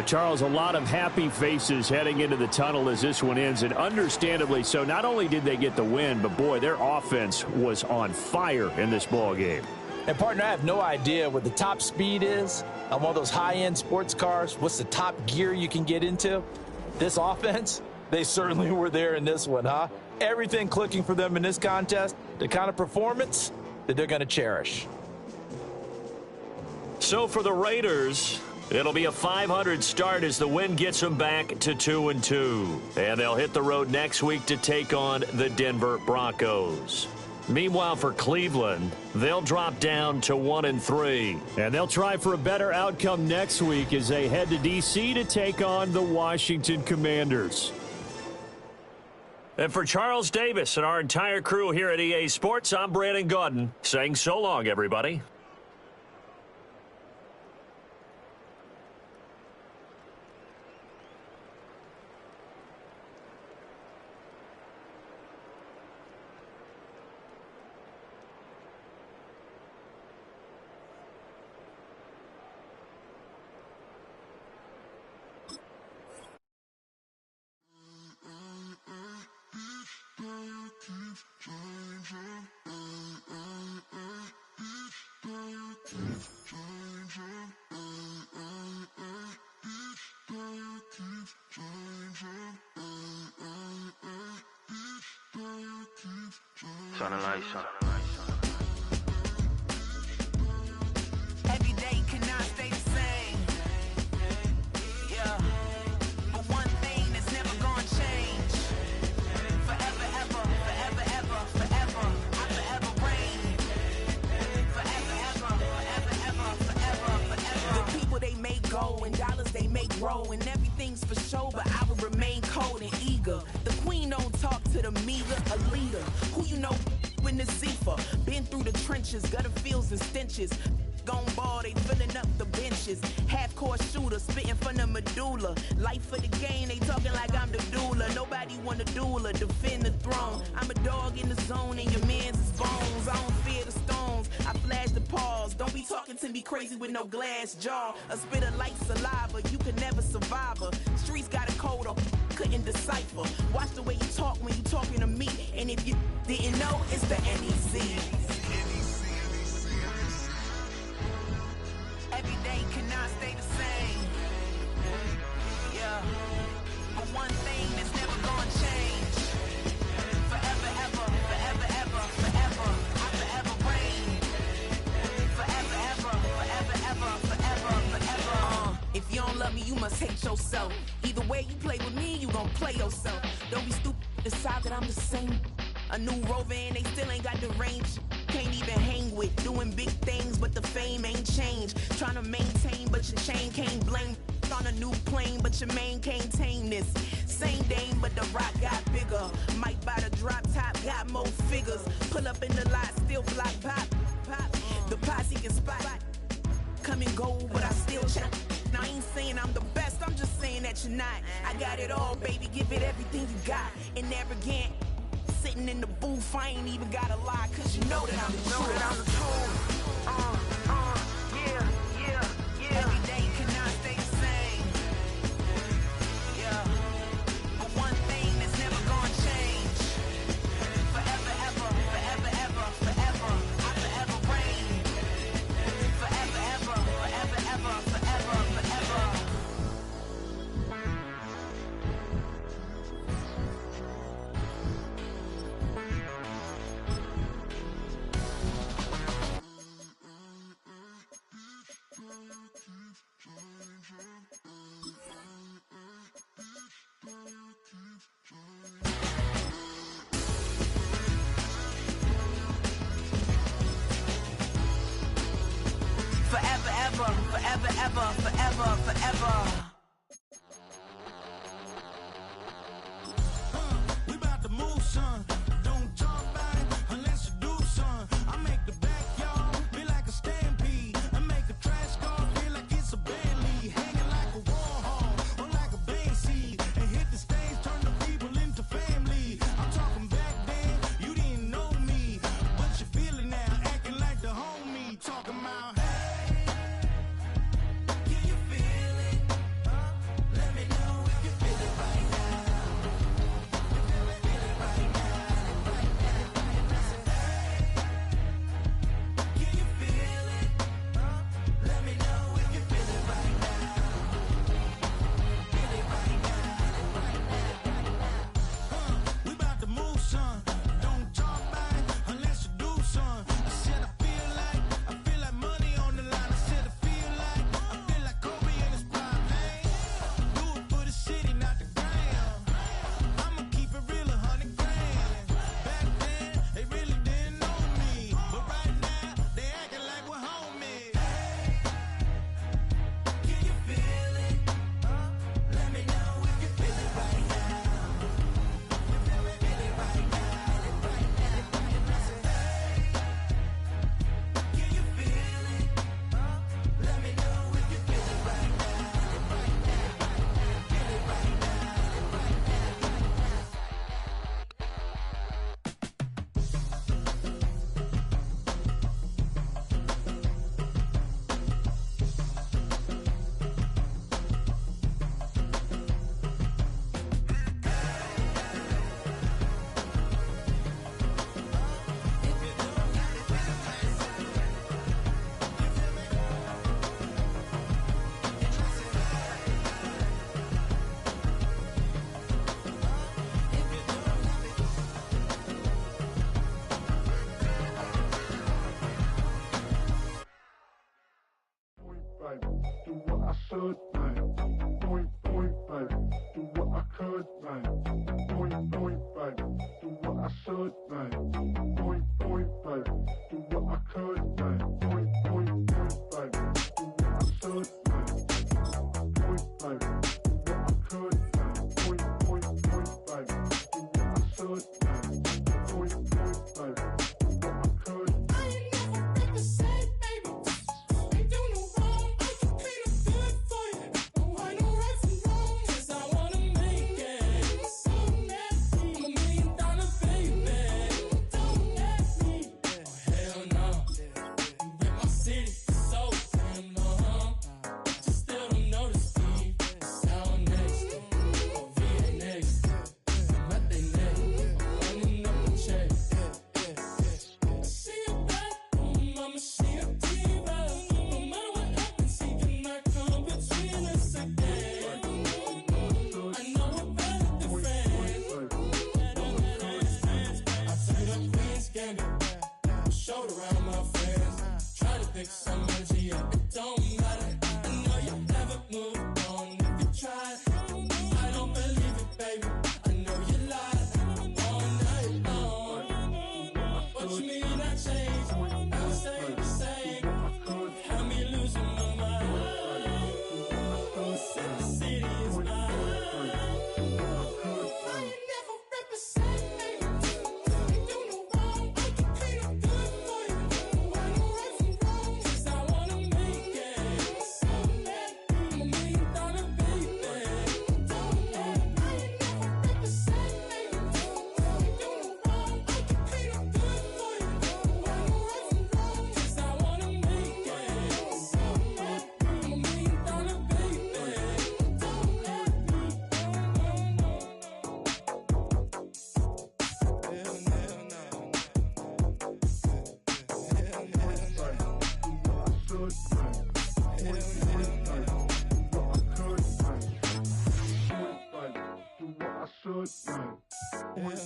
Charles, a lot of happy faces heading into the tunnel as this one ends, and understandably so. Not only did they get the win, but, boy, their offense was on fire in this ball game. And, partner, I have no idea what the top speed is on one of those high-end sports cars. What's the top gear you can get into? This offense, they certainly were there in this one, huh? Everything clicking for them in this contest, the kind of performance that they're going to cherish. So for the Raiders, it'll be a 500 start as the win gets them back to 2-2. And they'll hit the road next week to take on the Denver Broncos. Meanwhile, for Cleveland, they'll drop down to 1-3. And they'll try for a better outcome next week as they head to D.C. to take on the Washington Commanders. And for Charles Davis and our entire crew here at EA Sports, I'm Brandon Gaudin saying so long, everybody. Turn the lights on. Every day cannot stay the same. Yeah. But one thing that's never gonna change. Forever, ever, forever, ever, forever. I forever reign. Forever, ever, forever, ever, forever, forever. The people they make go and dollars they make grow and everything's for show, but I will remain cold and eager. The queen don't talk to the meager, a leader. Who you know in the Zephyr? Been through the trenches, gutter fields and stenches. Gone ball, they filling up the benches. Half-court shooter, spitting from the medulla. Life for the game, they talking like I'm the doula. Nobody want a doula, defend the throne. I'm a dog in the zone and your man's is bones. I don't fear the stones, I flash the paws. Don't be talking to me crazy with no glass jaw. A spit of light saliva, you can never survive her. Streets got a code up, couldn't decipher. Watch the way you talk when you talking to me. And if you didn't know, it's the NEC. Every day cannot stay the same. Yeah. But one thing that's never gonna change. Forever, ever, forever, ever, forever. I forever reign. Forever, ever, forever, ever, forever, forever. If you don't love me, you must hate yourself. Either way you play with me, you gon' play yourself. Don't be stupid, decide that I'm the same. A new Rover and they still ain't got the range. Can't even hang with, doing big things, but the fame ain't changed. Trying to maintain, but your chain can't blame. On a new plane, but your main can't tame this. Same dame, but the rock got bigger. Might buy the drop top, got more figures. Pull up in the lot, still block pop. The posse can spot. Come and go, but I still check. Now I ain't saying I'm the best, I'm just saying that you're not. I got it all, baby, give it everything you got. And arrogant. Sitting in the booth, I ain't even gotta lie, cause you know that I'm the truth. Yeah. Every day cannot stay the same. Yeah. But one thing that's never gonna change. Forever, ever, forever, ever, forever. I forever reign. Forever, ever, forever, ever, forever. forever, forever, forever. We about to move, son. Don't talk about it unless you do, son. I make the backyard feel like a stampede. I make a trash car feel like it's a Bentley. Hanging like a Warhol or like a Banksy. And hit the stage, turn the people into family. I'm talking back then, you didn't know me. But you feel it now, acting like the homie. Talking about, hey, can you feel it? Let me know if you feel it right now. Can you feel it? Let me know if you feel it right now. Feel it right now. We about to move, son. Don't talk about it unless you do, son. I said I feel like money on the line. I said I feel like Kobe in his prime. Hey, do it for the city, not the ground. I'ma keep it real, 100 grand. Back then, they really didn't know me. But right now, they acting like we're homies. Can you feel it? Let me know if you feel it right now. Feel it right now. Can you feel it? Let me know if you feel it right now. Feel it right now. Do what I should, man. Point, baby. Do what I could, man. Point, baby. Do what I should, man. Point, baby. Do what I could, man. Point, baby. Do what I should, man. Point, baby. Do what I could, man. Point, baby. Do what I should, man. Point, baby. Do what I could. I ain't never represent, baby. Ain't do no wrong. I can clean up good for you. Don't want no right from wrong. 'Cause I wanna make it. So nasty. I'm a $1 million baby. Don't let me. Oh, hell no. You rip my city so damn long. Just still don't notice me. Sound next. Or VA next. I'm at they neck. Running up the check. See you back home, I'ma see a diva. No matter what happens, he cannot come between us again. I know we're better than friends. I turned up Queen's Gambit, showed around my friends. Try to pick some energy up, it don't matter. I know you never moved on if you tried. I don't believe it, baby. I know you lied all night long. What you mean I changed? I'll stay the same. Had me losing my mind. Said the city is mine. I ain't never represent, baby. Ain't do no wrong. I can clean up good for you. Don't want no right from wrong. 'Cause I wanna make it. So let me. I'm a $1 million baby. Don't let me. I ain't never represent, baby. Ain't do no wrong. I can clean up good for you. Don't want no right from wrong. 'Cause I wanna make it. So let me. I'm a $1 million baby. Don't let me. Do what I should, man. Point,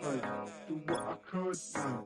baby. Do what I could, man.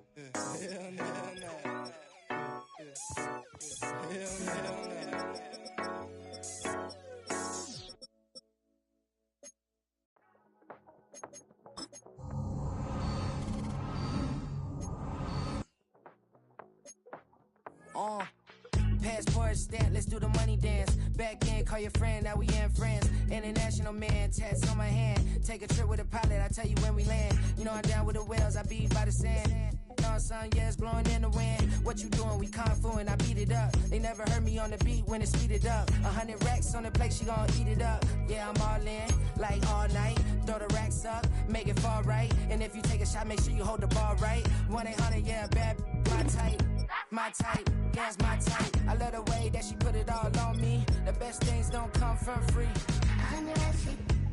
Passport stamp, let's do the money dance. Back in, call your friend, now we in France. International man, tats on my hand. Take a trip with a pilot, I tell you when we land. You know I'm down with the whales, I beat by the sand. Sun, yeah, it's blowing in the wind. What you doing? We kung fu and I beat it up. They never heard me on the beat when it speeded up. 100 racks on the plate, she gon' eat it up. Yeah, I'm all in, like all night. Throw the racks up, make it fall right. And if you take a shot, make sure you hold the ball right. 1-800, yeah, bad, my type. My type, yeah, it's my type. I love the way that she put it all on me. The best things don't come from free. 100 racks, she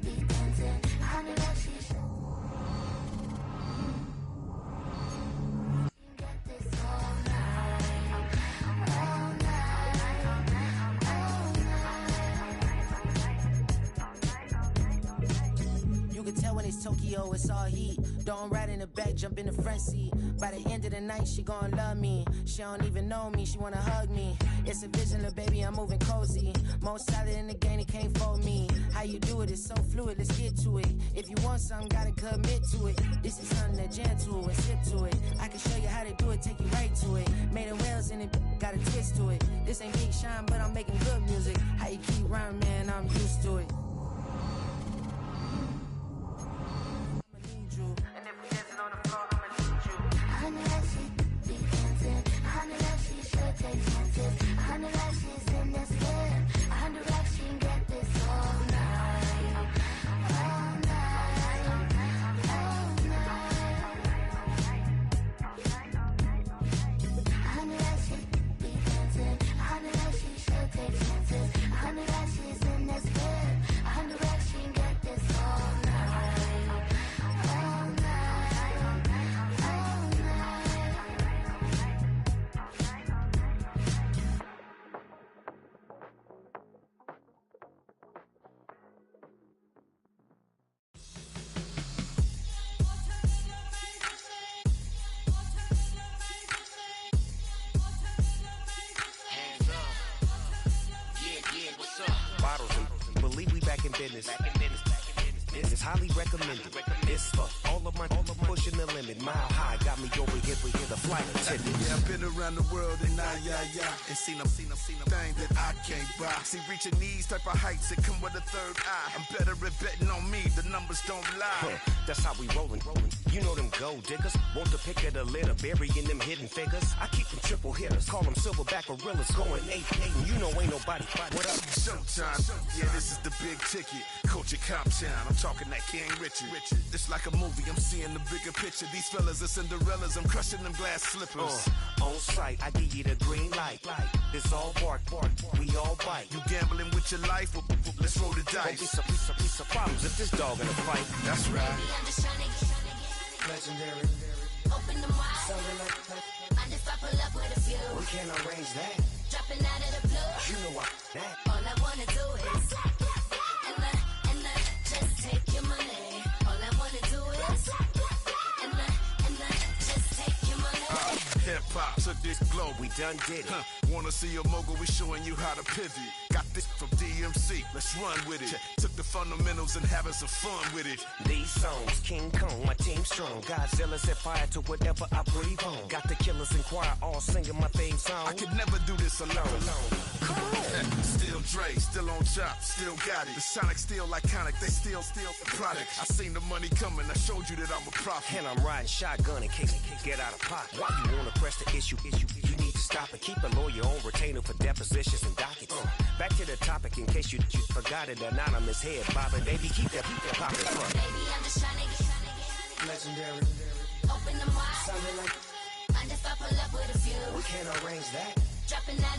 be dancing. 100 racks, she when it's Tokyo, it's all heat. Don't ride in the back, jump in the front seat. By the end of the night, she gon' love me. She don't even know me, she wanna hug me. It's a vision, little baby, I'm moving cozy. Most solid in the game, it can't fold me. How you do it, it's so fluid, let's get to it. If you want something, gotta commit to it. This is something that jam to and sip to it. I can show you how to do it, take you right to it. Made of whales in it, got a twist to it. This ain't Big Sean, but I'm making good music. How you keep rhyming, man, I'm used to it. This is highly recommended. This for all of my pushing the limit. Mile high got me over here the flight attendant. Yeah, I've been around the world and and seen them thing that I can't buy. See, reaching these type of heights that come with a third eye. I'm better at betting on me, the numbers don't lie. That's how we rollin'. You know them gold diggers, want to pick of the litter, burying them hidden figures. I keep them triple hitters, call them silverback gorillas, going 8-8. You know ain't nobody. What up? Showtime. Yeah, this is the big ticket. Culture Comptown. I'm talking that King Richard. It's like a movie. I'm seeing the bigger picture. These fellas are Cinderellas. I'm crushing them glass slippers. On sight, I give you the green light. It's all bark. We all bite. You gambling with your life? Let's roll the dice. Piece of problems if this dog in a fight. That's right. Baby, I'm just trying to get Legendary. Open them wide. Something like And if I pull up with a few, we can't arrange that. dropping out of the blue. You know what? That. All I wanna do is and just take your money. All I wanna do is and just take your money. Hip hop took this globe. We done did it. Wanna see a mogul? We showing you how to pivot. Got this from DMC. Let's run with it. Took the fundamentals and having some fun with it. These songs, King Kong, my team strong. Godzilla set fire to whatever I breathe on. Got the killers in choir all singing my theme song. I could never do this alone. Still Dre, still on top, still got it. The Sonic still iconic, they still the product. I seen the money coming, I showed you that I'm a prophet. And I'm riding shotgun in case get out of pocket. Why you wanna press the issue? You need to stop it. Keep a lawyer on retainer for depositions and dockets. Back to the topic in case you forgot it. Anonymous head bobbing, baby, keep that popping front. Baby, I'm just trying to get Legendary. open them wide. Something like And if I pull up with a few, we can't arrange that. dropping out